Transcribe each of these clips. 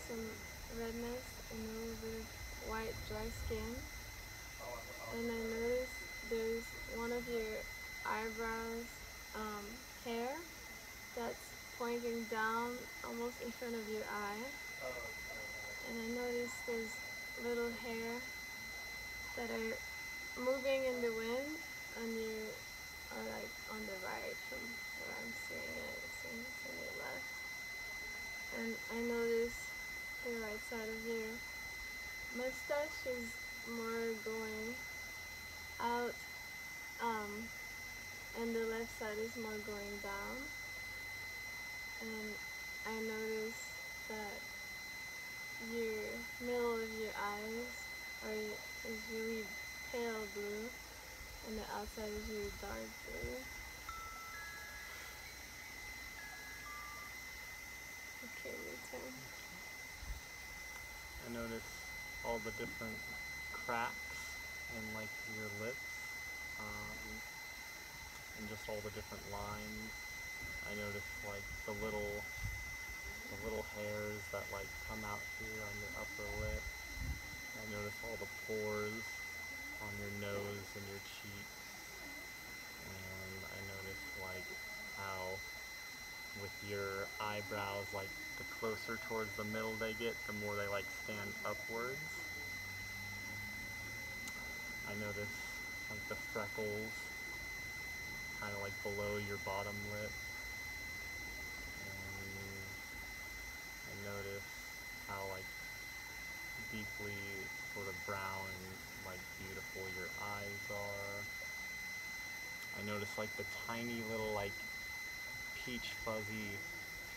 some redness and a little bit of white dry skin. And I noticed there's one of your eyebrows um, hair that's pointing down almost in front of your eye. And I noticed there's little hair that are moving in the wind on your, or like on the right from where I'm seeing it. It's on your left. And I noticed the right side of your mustache is more going out, and the left side is more going down. And I noticed that your middle of your eyes is really pale blue, and the outside is really dark blue. Okay, your turn. I notice all the different cracks in like your lips, and just all the different lines. I notice like the little hairs that like come out here on your upper lip. I notice all the pores on your nose and your cheeks, and I notice like how with your eyebrows, like the closer towards the middle they get, the more they like stand upwards. I notice like the freckles kind of like below your bottom lip. And I notice how like deeply sort of brown and like beautiful your eyes are. I notice like the tiny little like peach fuzzy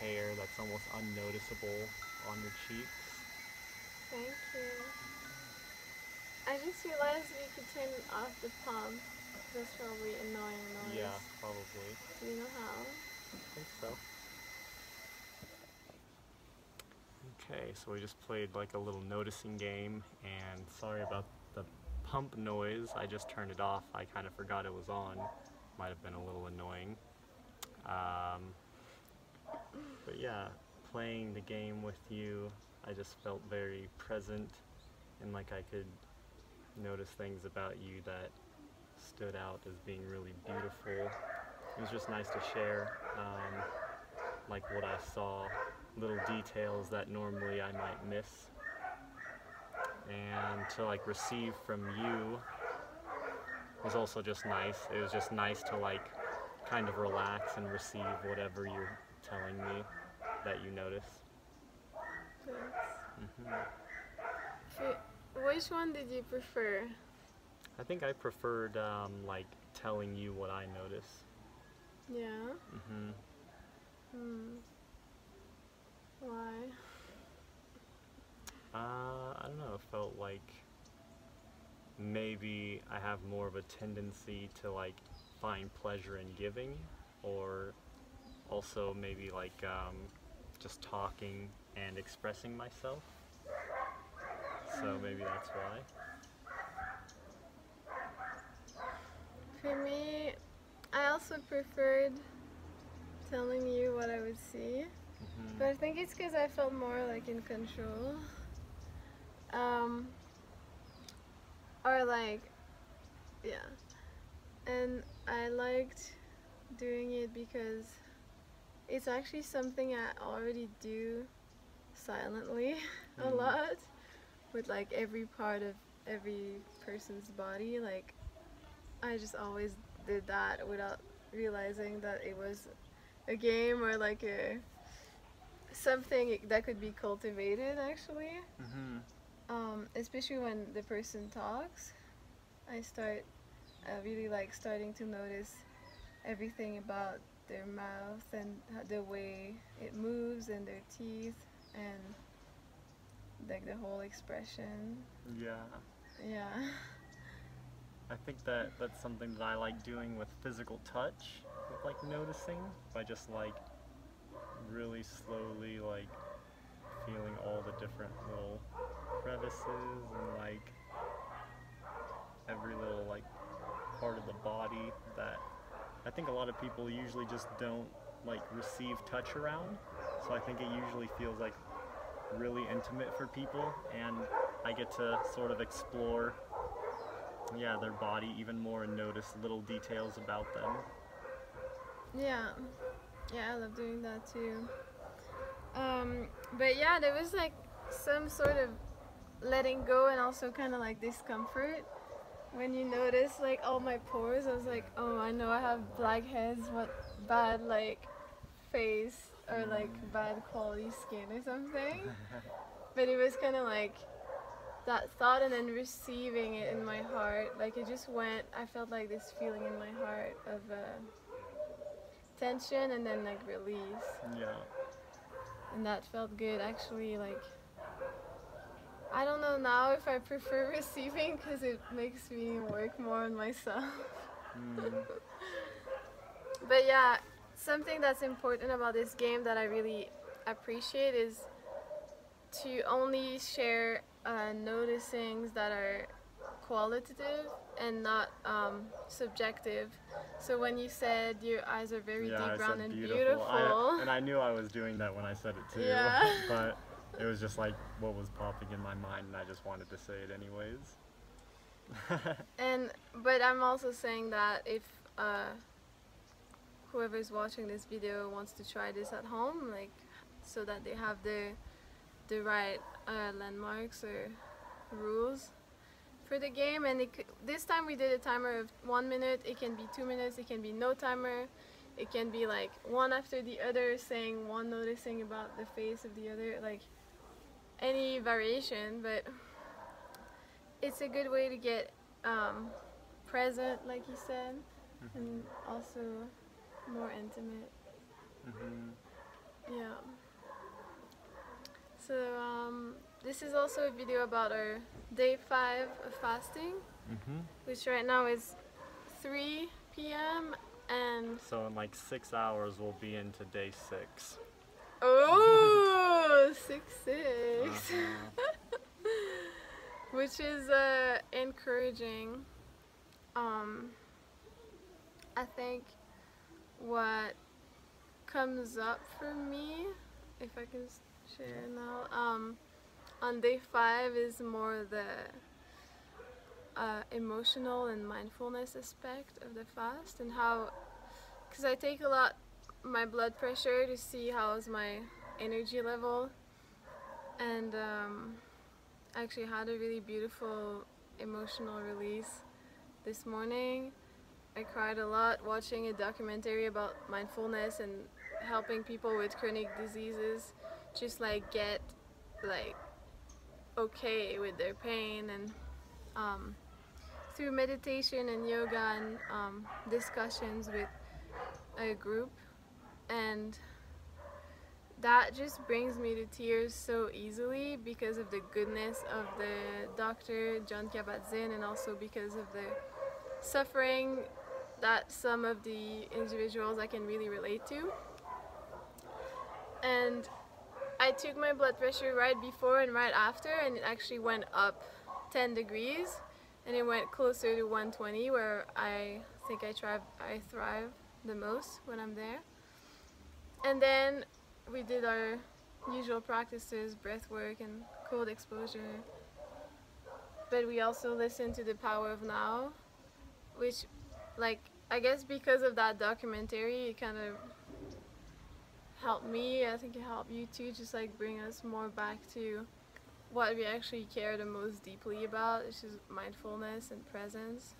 hair that's almost unnoticeable on your cheeks. Thank you. I just realized we could turn off the pump. That's probably annoying noise. Yeah, probably. Do you know how? I think so. Okay, so we just played like a little noticing game, and sorry about the pump noise. I just turned it off. I kind of forgot it was on. Might have been a little annoying. But yeah, playing the game with you, I just felt very present, and like I could notice things about you that stood out as being really beautiful. It was just nice to share, like what I saw, little details that normally I might miss, and to like receive from you was also just nice. It was just nice to like kind of relax and receive whatever you're telling me that you notice. Thanks. Which one did you prefer? I think I preferred like telling you what I notice. Yeah? Why? I don't know, it felt like maybe I have more of a tendency to like find pleasure in giving, or also maybe like just talking and expressing myself. So maybe that's why. For me, I also preferred telling you what I would see, but I think it's because I felt more like in control. Or like, yeah. And I liked doing it because it's actually something I already do silently a lot, with like every part of every person's body. Like, I just always did that without realizing that it was a game or like something that could be cultivated actually. Especially when the person talks, I really like starting to notice everything about their mouth and the way it moves and their teeth and like the whole expression. Yeah. Yeah. I think that that's something that I like doing with physical touch, with like noticing, by just like really slowly like feeling all the different little crevices and like every little like part of the body that I think a lot of people usually just don't like receive touch around. So I think it usually feels like really intimate for people, and I get to sort of explore, yeah, their body even more and notice little details about them. Yeah, yeah, I love doing that too. But yeah, there was like some sort of letting go and also kind of like discomfort when you notice like all my pores. I was like, oh, I know I have blackheads, what bad like face or like bad quality skin or something. But it was kind of like that thought and then receiving it in my heart. Like it just went, I felt like this feeling in my heart of tension and then like release. Yeah. And that felt good actually. Like I don't know now if I prefer receiving because it makes me work more on myself. But yeah, something that's important about this game that I really appreciate is to only share noticings that are qualitative and not subjective. So when you said your eyes are very deep brown and beautiful, and I knew I was doing that when I said it too. Yeah. But it was just like what was popping in my mind, and I just wanted to say it anyways. But I'm also saying that if whoever's watching this video wants to try this at home, like so that they have the right landmarks or rules for the game, and this time we did a timer of 1 minute. It can be 2 minutes. It can be no timer. It can be like one after the other, saying one noticing about the face of the other, like any variation. But it's a good way to get present, like you said, and also more intimate. Yeah. So this is also a video about our day 5 of fasting, which right now is 3 p.m. and so in like 6 hours we'll be into day 6. Oh, 6-6. Which is encouraging. I think what comes up for me, if I can share now, on day 5 is more the emotional and mindfulness aspect of the fast, and how, because I take a lot my blood pressure to see how's my energy level, and I actually had a really beautiful emotional release this morning. I cried a lot watching a documentary about mindfulness and helping people with chronic diseases just like get like okay with their pain, and through meditation and yoga and discussions with a group, and that just brings me to tears so easily because of the goodness of the Dr. John Kabat-Zinn, and also because of the suffering that some of the individuals I can really relate to. And I took my blood pressure right before and right after, and it actually went up 10 degrees, and it went closer to 120, where I think I thrive the most when I'm there. And then we did our usual practices, breath work and cold exposure, but we also listened to The Power of Now, which, like, I guess because of that documentary, it kind of helped me. I think it helped you too, just like bring us more back to what we actually care the most deeply about, which is mindfulness and presence.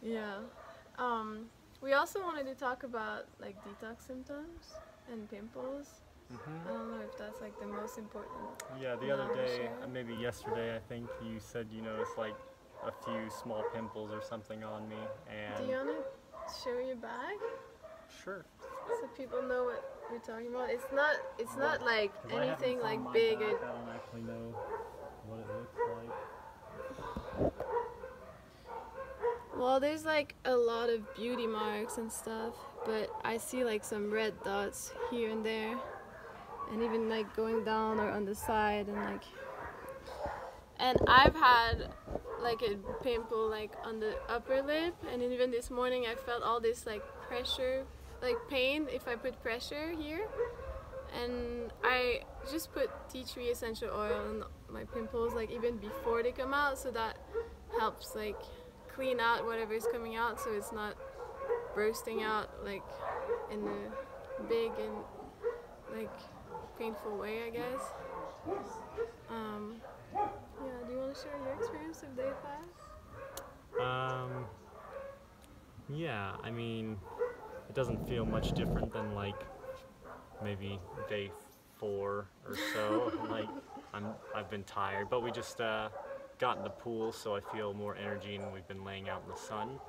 Yeah. We also wanted to talk about like detox symptoms and pimples. I don't know if that's like the most important. Yeah, the other day, maybe yesterday, I think you said you noticed like a few small pimples or something on me. And do you want to show your bag? Sure. So people know what we're talking about. It's not like anything like big. I don't actually know what it looks like. Well, there's like a lot of beauty marks and stuff, but I see like some red dots here and there, and even like going down or on the side, and I've had like a pimple like on the upper lip, and even this morning I felt all this like pressure like pain if I put pressure here, and I just put tea tree essential oil on my pimples like even before they come out, so that helps like clean out whatever is coming out, so it's not bursting out like in a big and like painful way, I guess. Yeah, do you want to share your experience of day 5? Yeah, I mean, it doesn't feel much different than like maybe day 4 or so. Like I've been tired, but we just got in the pool, so I feel more energy, and we've been laying out in the sun.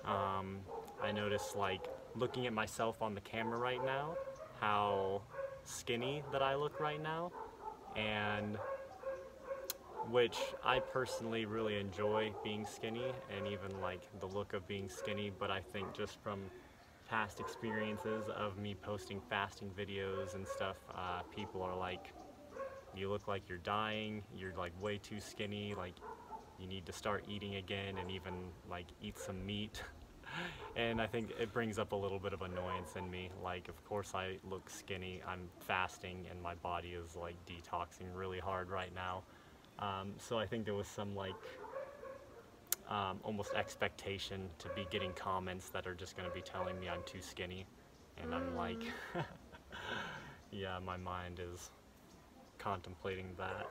I noticed, like, looking at myself on the camera right now, how skinny that I look right now, and which I personally really enjoy being skinny, and even like the look of being skinny, but I think just from past experiences of me posting fasting videos and stuff, people are like, you look like you're dying, you're like way too skinny, like you need to start eating again and even like eat some meat. And I think it brings up a little bit of annoyance in me. Like, of course I look skinny, I'm fasting, and my body is like detoxing really hard right now. So I think there was some like almost expectation to be getting comments that are just going to be telling me I'm too skinny, and I'm like, yeah, my mind is contemplating that.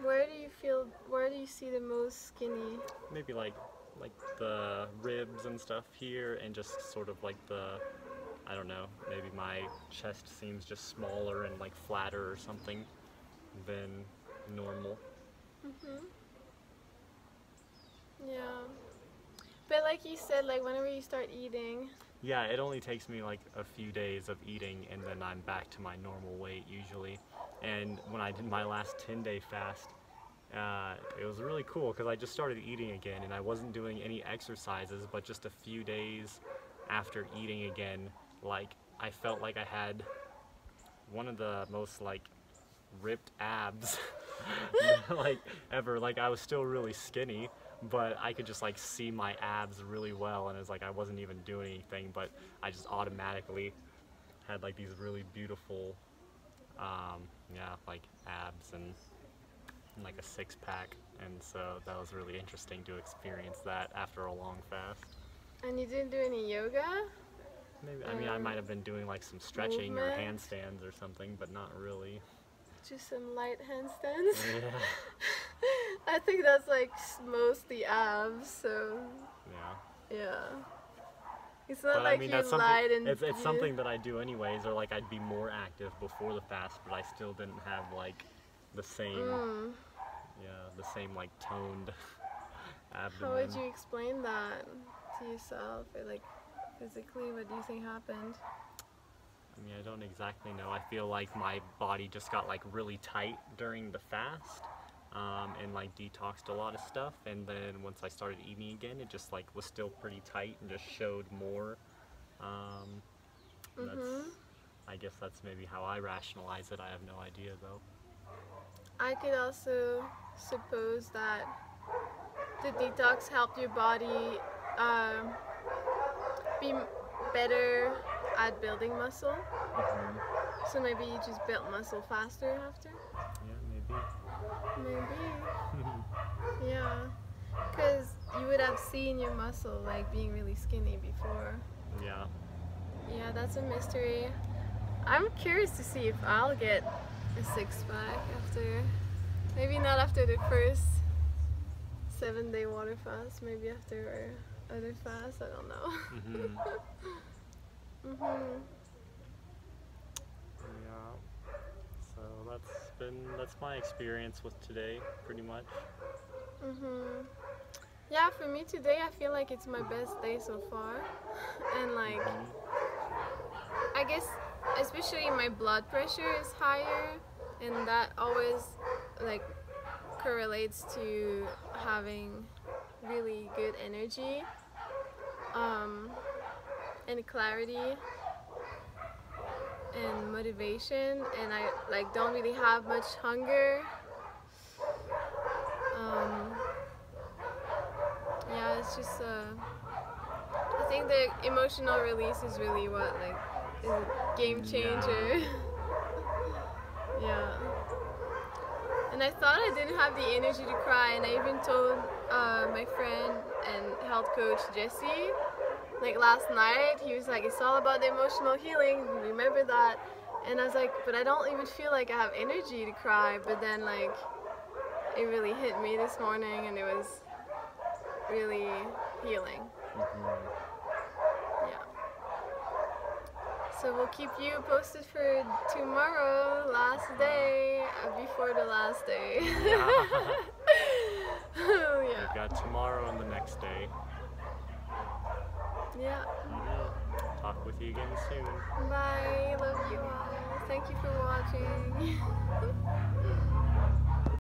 Where do you see the most skinny? Maybe like the ribs and stuff here, and just sort of like the, I don't know, maybe my chest seems just smaller and like flatter or something than normal. Yeah. But like you said, like whenever you start eating. Yeah, it only takes me like a few days of eating, and then I'm back to my normal weight usually. And when I did my last 10-day fast, it was really cool because I just started eating again, and I wasn't doing any exercises, but just a few days after eating again, like I felt like I had one of the most like ripped abs like ever. Like I was still really skinny, but I could just like see my abs really well, and it was like I wasn't even doing anything, but I just automatically had like these really beautiful yeah, like abs and like a 6-pack, and so that was really interesting to experience that after a long fast. And you didn't do any yoga? Maybe, I mean, I might have been doing like some stretching or handstands or something, but not really. Just some light handstands? Yeah. I think that's like mostly abs, so yeah. It's not But like I mean, you're that's light something, and it's something that I do anyways, or like I'd be more active before the fast, but I still didn't have like the same, yeah, the same like toned abdomen. How would you explain that to yourself, or like physically, what do you think happened? I mean, I don't exactly know. I feel like my body just got like really tight during the fast, and like detoxed a lot of stuff, and then once I started eating again, it just like was still pretty tight and just showed more. I guess that's maybe how I rationalize it. I have no idea though. I could also suppose that the detox helped your body be better at building muscle. So maybe you just built muscle faster after? Yeah, maybe. Maybe. Yeah. Because you would have seen your muscle like being really skinny before. Yeah. Yeah, that's a mystery. I'm curious to see if I'll get a 6-pack after, maybe not after the first 7-day water fast, maybe after our other fast, I don't know. Yeah. So that's my experience with today, pretty much. Yeah, for me today, I feel like it's my best day so far, and like, I guess especially my blood pressure is higher, and that always like correlates to having really good energy and clarity and motivation, and I like don't really have much hunger. Yeah, it's just I think the emotional release is really what like is a game changer. Yeah. And I thought I didn't have the energy to cry, and I even told my friend and health coach Jesse, like last night, he was like, it's all about the emotional healing, remember that. And I was like, but I don't even feel like I have energy to cry. But then like it really hit me this morning, and it was really healing. Yeah. So we'll keep you posted for tomorrow, last day, before the last day. Oh, yeah. We've got tomorrow and the next day. Yeah. Talk with you again soon. Bye. Love you all. Thank you for watching.